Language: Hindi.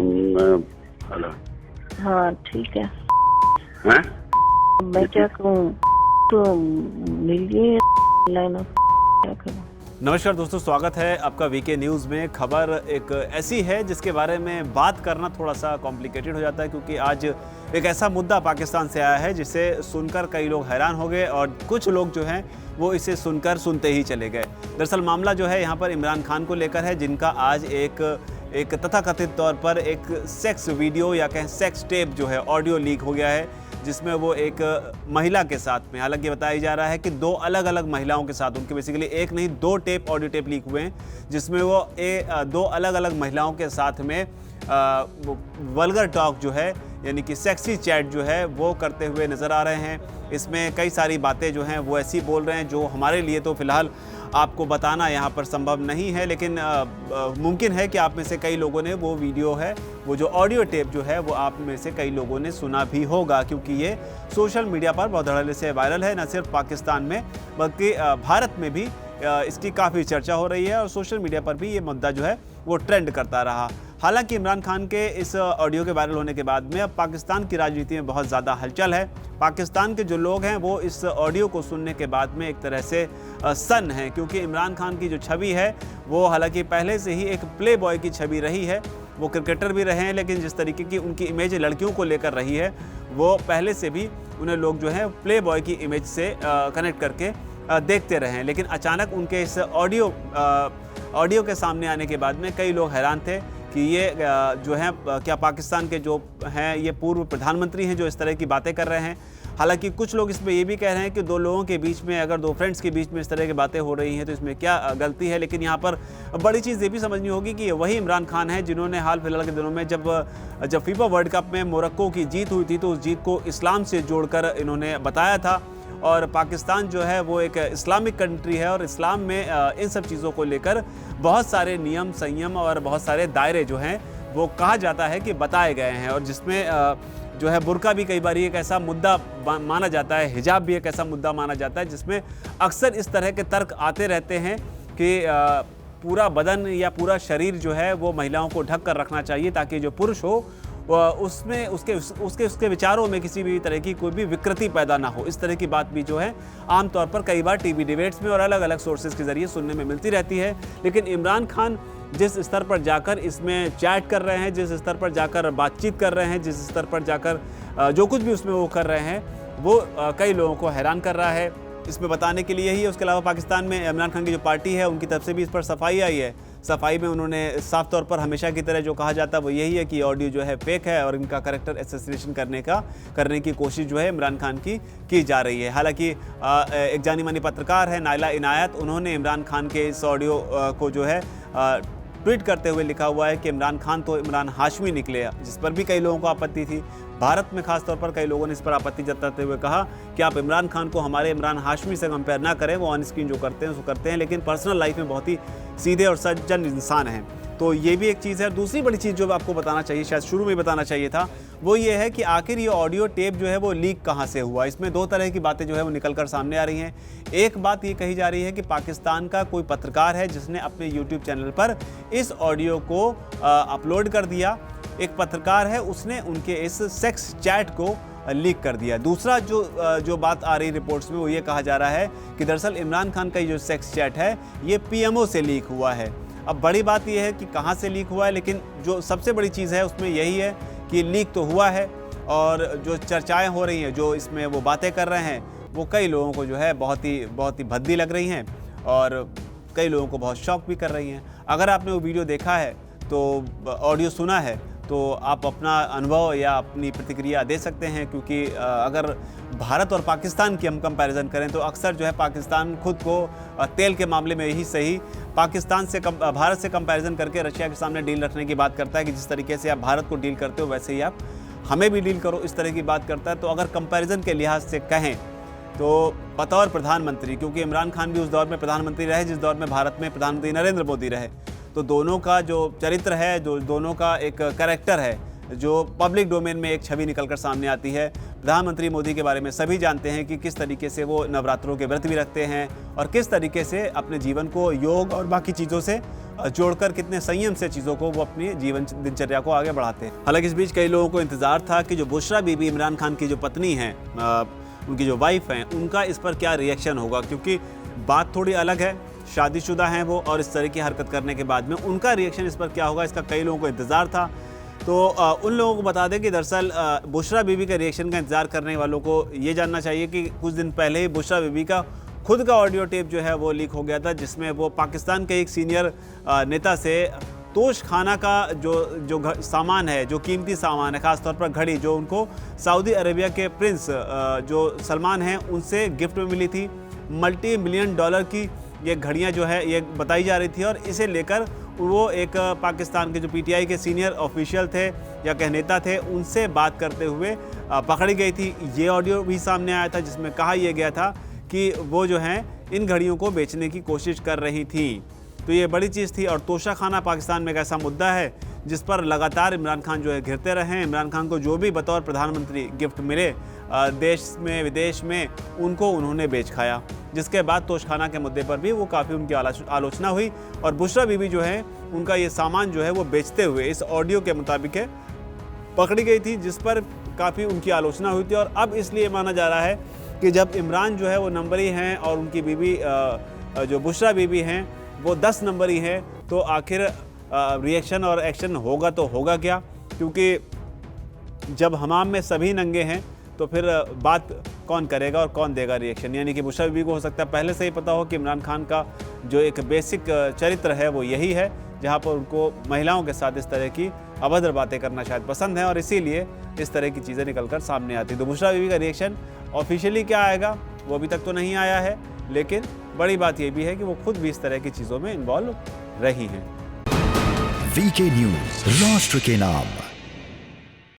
हेलो। हाँ ठीक है। हैं? मैं क्या कहूँ, तो मिलिए लाइन ऑफ क्या करूँ। नमस्कार दोस्तों, स्वागत है आपका वीके न्यूज़ में। खबर एक ऐसी है जिसके बारे में बात करना थोड़ा सा कॉम्प्लिकेटेड हो जाता है, क्योंकि आज एक ऐसा मुद्दा पाकिस्तान से आया है जिसे सुनकर कई लोग हैरान हो गए और कुछ लोग जो हैं वो इसे सुनकर सुनते ही चले गए। दरअसल मामला जो है यहाँ पर इमरान खान को लेकर है, जिनका आज एक तथाकथित तौर पर एक सेक्स वीडियो या कहें सेक्स टेप जो है ऑडियो लीक हो गया है, जिसमें वो एक महिला के साथ में, हालांकि बताया जा रहा है कि दो अलग अलग महिलाओं के साथ, उनके बेसिकली एक नहीं दो ऑडियो टेप लीक हुए हैं, जिसमें वो दो अलग अलग महिलाओं के साथ में वल्गर टॉक जो है यानी कि सेक्सी चैट जो है वो करते हुए नज़र आ रहे हैं। इसमें कई सारी बातें जो हैं वो ऐसी बोल रहे हैं जो hमारे लिए तो फ़िलहाल आपको बताना यहाँ पर संभव नहीं है, लेकिन मुमकिन है कि आप में से कई लोगों ने वो वीडियो है, वो जो ऑडियो टेप जो है वो आप में से कई लोगों ने सुना भी होगा, क्योंकि ये सोशल मीडिया पर बहुत धड़ल्ले से वायरल है। न सिर्फ पाकिस्तान में बल्कि भारत में भी इसकी काफ़ी चर्चा हो रही है और सोशल मीडिया पर भी ये मुद्दा जो है वो ट्रेंड करता रहा। हालांकि इमरान खान के इस ऑडियो के वायरल होने के बाद में अब पाकिस्तान की राजनीति में बहुत ज़्यादा हलचल है। पाकिस्तान के जो लोग हैं वो इस ऑडियो को सुनने के बाद में एक तरह से सन्न हैं, क्योंकि इमरान खान की जो छवि है वो हालांकि पहले से ही एक प्ले बॉय की छवि रही है। वो क्रिकेटर भी रहे हैं, लेकिन जिस तरीके की उनकी इमेज लड़कियों को लेकर रही है वो पहले से भी उन्हें लोग जो है प्ले बॉय की इमेज से कनेक्ट करके देखते रहे हैं। लेकिन अचानक उनके इस ऑडियो के सामने आने के बाद में कई लोग हैरान थे कि ये जो है क्या पाकिस्तान के जो हैं ये पूर्व प्रधानमंत्री हैं जो इस तरह की बातें कर रहे हैं। हालांकि कुछ लोग इसमें ये भी कह रहे हैं कि दो लोगों के बीच में, अगर दो फ्रेंड्स के बीच में इस तरह की बातें हो रही हैं तो इसमें क्या गलती है। लेकिन यहाँ पर बड़ी चीज़ ये भी समझनी होगी कि वही इमरान खान है जिन्होंने हाल फिलहाल के दिनों में जब फीफा वर्ल्ड कप में मोरक्को की जीत हुई थी तो उस जीत को इस्लाम से जोड़कर इन्होंने बताया था, और पाकिस्तान जो है वो एक इस्लामिक कंट्री है और इस्लाम में इन सब चीज़ों को लेकर बहुत सारे नियम संयम और बहुत सारे दायरे जो हैं वो कहा जाता है कि बताए गए हैं, और जिसमें जो है बुर्का भी कई बार एक ऐसा मुद्दा माना जाता है, हिजाब भी एक ऐसा मुद्दा माना जाता है, जिसमें अक्सर इस तरह के तर्क आते रहते हैं कि पूरा बदन या पूरा शरीर जो है वो महिलाओं को ढक कर रखना चाहिए ताकि जो पुरुष हो उसमें उसके विचारों में किसी भी तरह की कोई भी विकृति पैदा ना हो। इस तरह की बात भी जो है आमतौर पर कई बार टीवी डिबेट्स में और अलग अलग सोर्सेज के ज़रिए सुनने में मिलती रहती है। लेकिन इमरान खान जिस स्तर पर जाकर इसमें चैट कर रहे हैं, जिस स्तर पर जाकर बातचीत कर रहे हैं, जिस स्तर पर जाकर जो कुछ भी उसमें वो कर रहे हैं वो कई लोगों को हैरान कर रहा है। इसमें बताने के लिए ही उसके अलावा पाकिस्तान में इमरान खान की जो पार्टी है उनकी तरफ से भी इस पर सफाई आई है। सफाई में उन्होंने साफ तौर पर हमेशा की तरह जो कहा जाता है वो यही है कि ऑडियो जो है फेक है और इनका कैरेक्टर एसेसिनेशन करने की कोशिश जो है इमरान खान की जा रही है। हालांकि एक जानी मानी पत्रकार है नाइला इनायत, उन्होंने इमरान खान के इस ऑडियो को जो है ट्वीट करते हुए लिखा हुआ है कि इमरान खान तो इमरान हाशमी निकले, जिस पर भी कई लोगों को आपत्ति थी। भारत में खासतौर पर कई लोगों ने इस पर आपत्ति जताते हुए कहा कि आप इमरान खान को हमारे इमरान हाशमी से कंपेयर ना करें, वो ऑन स्क्रीन जो करते हैं उसको करते हैं लेकिन पर्सनल लाइफ में बहुत ही सीधे और सज्जन इंसान हैं। तो ये भी एक चीज़ है। दूसरी बड़ी चीज़ जो आपको बताना चाहिए, शायद शुरू में बताना चाहिए था, वो ये है कि आखिर ये ऑडियो टेप जो है वो लीक कहाँ से हुआ। इसमें दो तरह की बातें जो है वो निकल कर सामने आ रही हैं। एक बात ये कही जा रही है कि पाकिस्तान का कोई पत्रकार है जिसने अपने यूट्यूब चैनल पर इस ऑडियो को अपलोड कर दिया। एक पत्रकार है, उसने उनके इस सेक्स चैट को लीक कर दिया। दूसरा जो बात आ रही रिपोर्ट्स में वो ये कहा जा रहा है कि दरअसल इमरान खान का जो सेक्स चैट है ये पीएमओ से लीक हुआ है। अब बड़ी बात यह है कि कहाँ से लीक हुआ है, लेकिन जो सबसे बड़ी चीज़ है उसमें यही है कि लीक तो हुआ है और जो चर्चाएं हो रही हैं, जो इसमें वो बातें कर रहे हैं, वो कई लोगों को जो है बहुत ही भद्दी लग रही हैं और कई लोगों को बहुत शॉक भी कर रही हैं। अगर आपने वो वीडियो देखा है तो ऑडियो सुना है तो आप अपना अनुभव या अपनी प्रतिक्रिया दे सकते हैं, क्योंकि अगर भारत और पाकिस्तान की हम कंपैरिजन करें तो अक्सर जो है पाकिस्तान खुद को तेल के मामले में यही सही भारत से कंपैरिजन करके रशिया के सामने डील रखने की बात करता है कि जिस तरीके से आप भारत को डील करते हो वैसे ही आप हमें भी डील करो, इस तरह की बात करता है। तो अगर कंपैरिजन के लिहाज से कहें तो बतौर प्रधानमंत्री, क्योंकि इमरान खान भी उस दौर में प्रधानमंत्री रहे जिस दौर में भारत में प्रधानमंत्री नरेंद्र मोदी रहे, तो दोनों का जो चरित्र है, जो दोनों का एक कैरेक्टर है, जो पब्लिक डोमेन में एक छवि निकलकर सामने आती है। प्रधानमंत्री मोदी के बारे में सभी जानते हैं कि किस तरीके से वो नवरात्रों के व्रत भी रखते हैं और किस तरीके से अपने जीवन को योग और बाकी चीज़ों से जोड़कर कितने संयम से चीज़ों को वो अपनी जीवन दिनचर्या को आगे बढ़ाते हैं। हालांकि इस बीच कई लोगों को इंतजार था कि जो बुशरा बीबी इमरान खान की जो पत्नी हैं, उनकी जो वाइफ हैं, उनका इस पर क्या रिएक्शन होगा, क्योंकि बात थोड़ी अलग है, शादीशुदा हैं वो, और इस तरह की हरकत करने के बाद में उनका रिएक्शन इस पर क्या होगा, इसका कई लोगों को इंतज़ार था। तो उन लोगों को बता दें कि दरअसल बुशरा बीबी के रिएक्शन का इंतज़ार करने वालों को ये जानना चाहिए कि कुछ दिन पहले ही बुशरा बीबी का खुद का ऑडियो टेप जो है वो लीक हो गया था, जिसमें वो पाकिस्तान के एक सीनियर नेता से तोश खाना का जो सामान है, जो कीमती सामान है, ख़ासतौर पर घड़ी, जो उनको सऊदी अरेबिया के प्रिंस जो सलमान हैं उनसे गिफ्ट में मिली थी, $multi-million की ये घड़ियाँ जो है ये बताई जा रही थी, और इसे लेकर वो एक पाकिस्तान के जो पीटीआई के सीनियर ऑफिशियल थे या कह नेता थे, उनसे बात करते हुए पकड़ी गई थी। ये ऑडियो भी सामने आया था जिसमें कहा यह गया था कि वो जो हैं इन घड़ियों को बेचने की कोशिश कर रही थी। तो ये बड़ी चीज़ थी। और तोशा खाना पाकिस्तान में एक ऐसा मुद्दा है जिस पर लगातार इमरान खान जो है घिरते रहे हैं। इमरान खान को जो भी बतौर प्रधानमंत्री गिफ्ट मिले देश में विदेश में, उनको उन्होंने बेच खाया, जिसके बाद तोशखाना के मुद्दे पर भी वो काफ़ी उनकी आलोचना हुई। और बुशरा बीबी जो है उनका ये सामान जो है वो बेचते हुए इस ऑडियो के मुताबिक है पकड़ी गई थी, जिस पर काफ़ी उनकी आलोचना हुई थी। और अब इसलिए माना जा रहा है कि जब इमरान जो है वो नंबरी हैं और उनकी बीबी जो बुशरा बीबी हैं वो 10 नंबरी हैं, तो आखिर रिएक्शन और एक्शन होगा तो होगा क्या, क्योंकि जब हमाम में सभी नंगे हैं तो फिर बात कौन करेगा और कौन देगा रिएक्शन। यानी कि बुशरा बीबी को हो सकता है पहले से ही पता हो कि इमरान खान का जो एक बेसिक चरित्र है वो यही है, जहाँ पर उनको महिलाओं के साथ इस तरह की अभद्र बातें करना शायद पसंद है, और इसीलिए इस तरह की चीज़ें निकल कर सामने आती। तो बुशरा बीबी का रिएक्शन ऑफिशियली क्या आएगा वो अभी तक तो नहीं आया है, लेकिन बड़ी बात ये भी है कि वो खुद भी इस तरह की चीज़ों में इन्वॉल्व रही हैं। वीके न्यूज़, राष्ट्र के नाम।